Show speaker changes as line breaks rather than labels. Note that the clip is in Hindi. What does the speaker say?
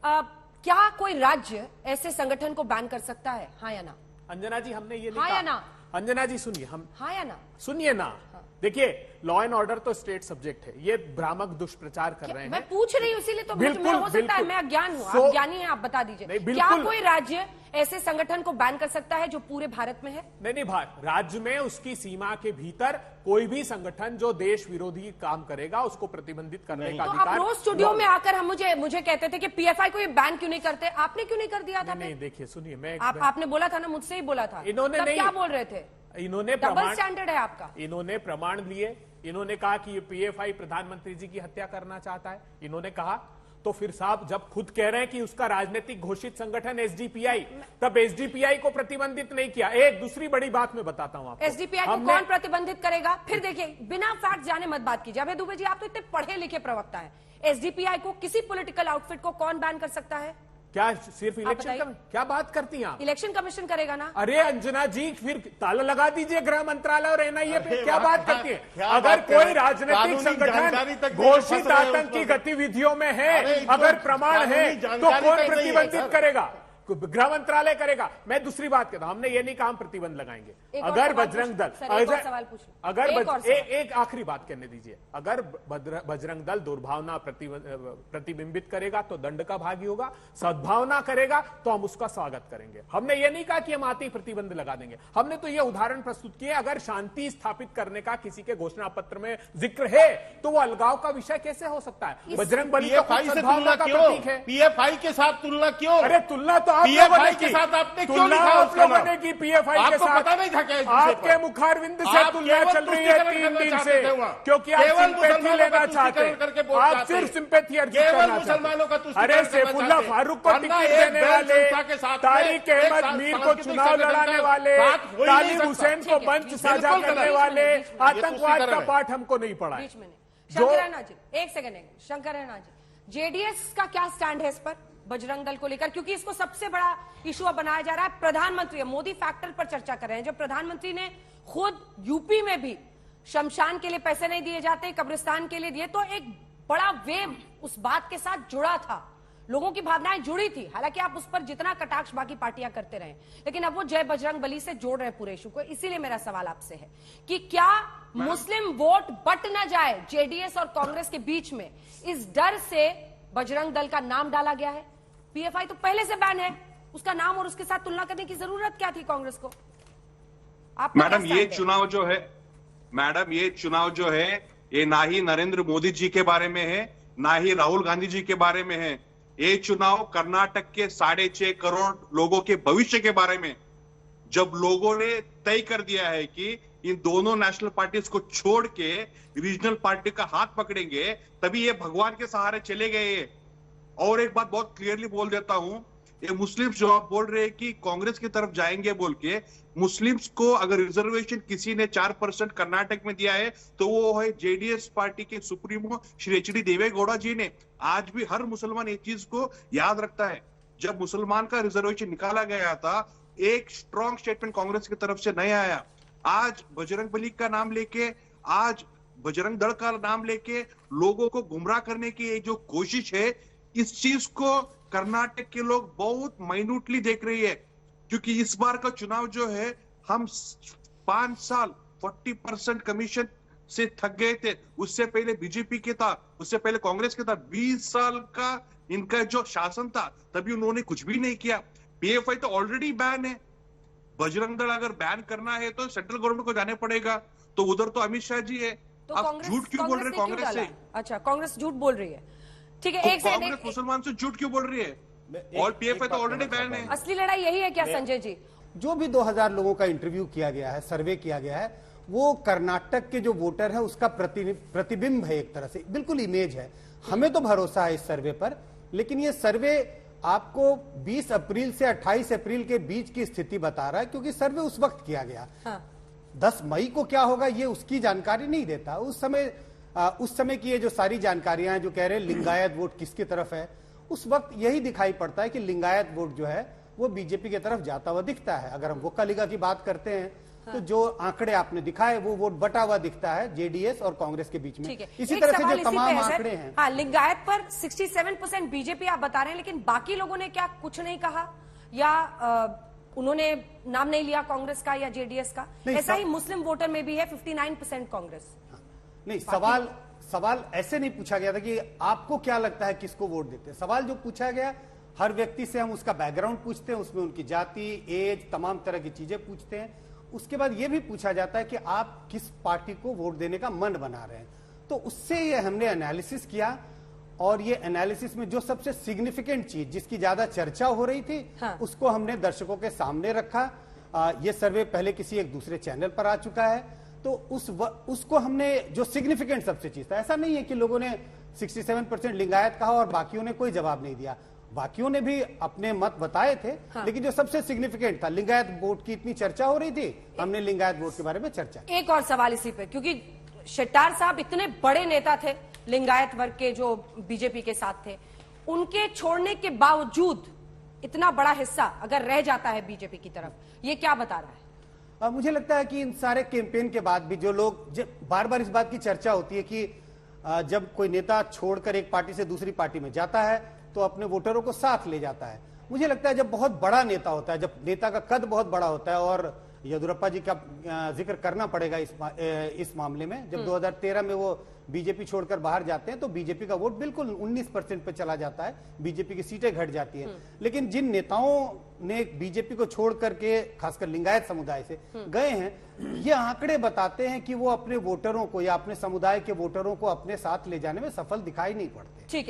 क्या कोई राज्य ऐसे संगठन को बैन कर सकता है, हाँ या ना?
अंजना जी, हमने ये
हाँ या ना?
अंजना जी सुनिए, हम
हाँ या ना?
सुनिए ना। देखिए, लॉ एंड ऑर्डर तो स्टेट सब्जेक्ट है, ये भ्रामक दुष्प्रचार कर रहे हैं।
मैं पूछ रही हूँ, इसीलिए तो
बिल्कुल,
हो सकता है मैं अज्ञान हूँ, आप ज्ञानी हैं, आप बता दीजिए क्या कोई राज्य ऐसे संगठन को बैन कर सकता है जो पूरे भारत में है?
नहीं, राज्य में उसकी सीमा के भीतर कोई भी संगठन जो देश विरोधी काम करेगा उसको प्रतिबंधित करने का अधिकार।
तो आप रोज स्टूडियो में आकर हम मुझे कहते थे कि पीएफआई को ये बैन क्यों नहीं करते, आपने क्यों नहीं कर दिया था?
नहीं, देखिए सुनिए,
आपने बोला था ना, मुझसे ही बोला था।
इन्होंने नहीं,
क्या बोल रहे थे?
इन्होंने
डबल स्टैंडर्ड है आपका।
इन्होंने प्रमाण लिए, इन्होंने कहा कि ये पीएफआई प्रधानमंत्री जी की हत्या करना चाहता है, इन्होंने कहा। तो फिर साहब जब खुद कह रहे हैं कि उसका राजनीतिक घोषित संगठन एसडीपीआई, तब एसडीपीआई को प्रतिबंधित नहीं किया। एक दूसरी बड़ी बात मैं बताता हूं आपको,
एसडीपीआई को कौन प्रतिबंधित करेगा? फिर देखिए, बिना फैक्ट जाने मत बात कीजिए। अभय दुबे जी, आप तो इतने पढ़े लिखे प्रवक्ता हैं, एसडीपीआई को, किसी पॉलिटिकल आउटफिट को कौन बैन कर सकता है?
क्या सिर्फ इलेक्शन का? क्या बात करती हैं आप?
इलेक्शन कमीशन करेगा ना?
अरे अंजना जी, फिर ताला लगा दीजिए गृह मंत्रालय और एनआईए पे। क्या बात करती है? अगर कोई राजनीतिक संगठन घोषित आतंकी गतिविधियों में है, अगर प्रमाण है, तो कौन प्रतिबंधित करेगा? गृह मंत्रालय करेगा। मैं दूसरी बात कहता हूं, हमने ये नहीं कहा हम प्रतिबंध लगाएंगे। अगर बजरंग दल, अगर एक आखिरी बात कहने दीजिए, अगर बजरंग दल दुर्भावना प्रतिबिंबित करेगा तो दंड का भागी होगा, सद्भावना करेगा तो हम उसका स्वागत करेंगे। हमने ये नहीं कहा कि हम आते ही प्रतिबंध लगा देंगे। हमने तो ये उदाहरण प्रस्तुत किए, अगर शांति स्थापित करने का किसी के घोषणा पत्र में जिक्र है तो वो अलगाव का विषय कैसे हो सकता है? बजरंग बली तो सद्भावना का प्रतीक है।
पीएफआई के साथ तुलना क्यों?
अरे तुलना तो
पीएफआई के साथ आपने क्यों लिखा?
आप लोगों ने की पीएफआई के साथ?
पता नहीं था क्या?
आपके मुखारविंद से तुलना चल रही है 3 दिन से, क्योंकि आप सिंपैथी लेना चाहते हैं। आप सिर्फ सिंपैथी अर्जित करना चाहते हैं। अरे सैफुल्लाह फारूक को टिकट देने वाले, तारिक अहमद मीर को चुनाव लड़ाने वाले, तालिब हुसैन को मंच साझा करने वाले, आतंकवाद का पाठ हमको नहीं पढ़ा है।
शंकर राणा जी, एक सेकंड, शंकर राणा जी, जेडीएस का क्या स्टैंड है इस पर, बजरंग दल को लेकर? क्योंकि इसको सबसे बड़ा इशू बनाया जा रहा है। प्रधानमंत्री, मोदी फैक्टर पर चर्चा कर रहे हैं, जब प्रधानमंत्री ने खुद यूपी में भी शमशान के लिए पैसे नहीं दिए जाते, कब्रिस्तान के लिए दिए, तो एक बड़ा वेव उस बात के साथ जुड़ा था, लोगों की भावनाएं जुड़ी थी। हालांकि आप उस पर जितना कटाक्ष बाकी पार्टियां करते रहे, लेकिन अब वो जय बजरंग बली से जोड़ रहे पूरे इशू को। इसीलिए मेरा सवाल आपसे है कि क्या मुस्लिम वोट बट न जाए जेडीएस और कांग्रेस के बीच में, इस डर से बजरंग दल का नाम डाला गया है? पीएफआई तो पहले से बैन है, उसका नाम और उसके साथ तुलना करने की जरूरत क्या थी कांग्रेस को?
मैडम ये चुनाव जो है, मैडम ये चुनाव जो है, ये ना ही नरेंद्र मोदी जी के बारे में है, ना ही राहुल गांधी जी के बारे में है। ये चुनाव कर्नाटक के 6.5 करोड़ लोगों के भविष्य के बारे में। जब लोगों ने तय कर दिया है कि इन दोनों नेशनल पार्टीज को छोड़ के रीजनल पार्टी का हाथ पकड़ेंगे, तभी ये भगवान के सहारे चले गए। और एक बात बहुत क्लियरली बोल देता हूं, ये मुस्लिम्स जो आप बोल रहे हैं कि कांग्रेस की तरफ जाएंगे बोल के, मुस्लिम्स को अगर रिजर्वेशन किसी ने 4% कर्नाटक में दिया है तो वो है जेडीएस पार्टी के सुप्रीमो श्री एच डी देवेगौड़ा जी ने। आज भी हर मुसलमान ये चीज को याद रखता है, जब मुसलमान का रिजर्वेशन निकाला गया था एक स्ट्रॉन्ग स्टेटमेंट कांग्रेस की तरफ से नहीं आया। आज बजरंग बली का नाम लेके, आज बजरंग दल का नाम लेके लोगों को गुमराह करने की ये जो कोशिश है, इस चीज को कर्नाटक के लोग बहुत माइन्यूटली देख रही है। क्योंकि इस बार का चुनाव जो है, हम 5 साल 40% कमीशन से थक गए थे। उससे पहले बीजेपी के था, उससे पहले कांग्रेस के था। 20 साल का इनका जो शासन था, तभी उन्होंने कुछ भी नहीं किया। पीएफआई तो ऑलरेडी बैन है। बजरंग दल अगर बैन करना है तो सेंट्रल गवर्नमेंट को जाने पड़ेगा, तो उधर तो अमित शाह जी है।
तो
आप झूठ क्यों बोल रहे हैं कांग्रेस से?
अच्छा, कांग्रेस झूठ बोल रही है, ठीक है। एक
कांग्रेस मुसलमान से झूठ क्यों बोल रही है? और पीएफआई तो ऑलरेडी बैन है।
असली लड़ाई यही है क्या संजय जी?
जो भी 2000 लोगों का इंटरव्यू किया गया है, सर्वे किया गया है, वो कर्नाटक के जो वोटर है उसका प्रतिबिंब है, एक तरह से बिल्कुल इमेज है। हमें तो भरोसा है इस सर्वे पर, लेकिन ये सर्वे आपको 20 अप्रैल से 28 अप्रैल के बीच की स्थिति बता रहा है, क्योंकि सर्वे उस वक्त किया गया। 10 मई को क्या होगा ये उसकी जानकारी नहीं देता। उस समय की ये जो सारी जानकारियां हैं, जो कह रहे हैं लिंगायत वोट किसकी तरफ है, उस वक्त यही दिखाई पड़ता है कि लिंगायत वोट जो है वो बीजेपी की तरफ जाता हुआ दिखता है। अगर हम वोक्का लीगा की बात करते हैं तो जो आंकड़े आपने दिखाए वो वोट बटा हुआ दिखता है जेडीएस और कांग्रेस के बीच में।
ठीक है,
इसी
एक
तरह से
सवाल
जो
इसी
तमाम
पे है,
आंकड़े
सर।
हैं।
हाँ, लिंगायत पर 67% बीजेपी आप बता रहे हैं, लेकिन बाकी लोगों ने क्या कुछ नहीं कहा, या उन्होंने नाम नहीं लिया कांग्रेस का या जेडीएस का? ऐसा ही मुस्लिम वोटर में भी है, 59% कांग्रेस।
नहीं, सवाल ऐसे नहीं पूछा गया था कि आपको क्या लगता है किसको वोट देते हैं। सवाल जो पूछा गया, हर व्यक्ति से हम उसका बैकग्राउंड पूछते हैं, उसमें उनकी जाति, एज, तमाम तरह की चीजें पूछते हैं। उसके बाद यह भी पूछा जाता है कि आप किस पार्टी को वोट देने का मन बना रहे हैं। तो उससे ये हमने एनालिसिस किया, और ये एनालिसिस में जो सबसे सिग्निफिकेंट चीज जिसकी ज्यादा चर्चा हो रही थी,
हाँ।
उसको हमने दर्शकों के सामने रखा। ये सर्वे पहले किसी एक दूसरे चैनल पर आ चुका है, तो उसको हमने जो सिग्निफिकेंट सबसे चीज था, ऐसा नहीं है कि लोगों ने 67% लिंगायत कहा और बाकियों ने कोई जवाब नहीं दिया। बाकियों ने भी अपने मत बताए थे,
हाँ।
लेकिन जो सबसे सिग्निफिकेंट था, लिंगायत वोट की इतनी चर्चा हो रही थी, हमने लिंगायत वोट के बारे में चर्चा की।
एक और सवाल इसी पे, क्योंकि शेट्टार साहब इतने बड़े नेता थे लिंगायत वर्ग के जो बीजेपी के साथ थे, उनके छोड़ने के बावजूद इतना बड़ा हिस्सा अगर रह जाता है बीजेपी की तरफ, ये क्या बता रहा है?
मुझे लगता है कि इन सारे कैंपेन के बाद भी जो लोग बार बार इस बात की चर्चा होती है कि जब कोई नेता छोड़कर एक पार्टी से दूसरी पार्टी में जाता है तो अपने वोटरों को साथ ले जाता है। मुझे लगता है जब बहुत बड़ा नेता होता है, जब नेता का कद बहुत बड़ा होता है, और येदियुरप्पा जी का जिक्र करना पड़ेगा इस मामले में, जब 2013 में वो बीजेपी छोड़कर बाहर जाते हैं तो बीजेपी का वोट बिल्कुल 19% पे चला जाता है, बीजेपी की सीटें घट जाती है। लेकिन जिन नेताओं ने बीजेपी को छोड़ करके खासकर लिंगायत समुदाय से गए हैं, ये आंकड़े बताते हैं कि वो अपने वोटरों को या अपने समुदाय के वोटरों को अपने साथ ले जाने में सफल दिखाई नहीं पड़ते।
ठीक है।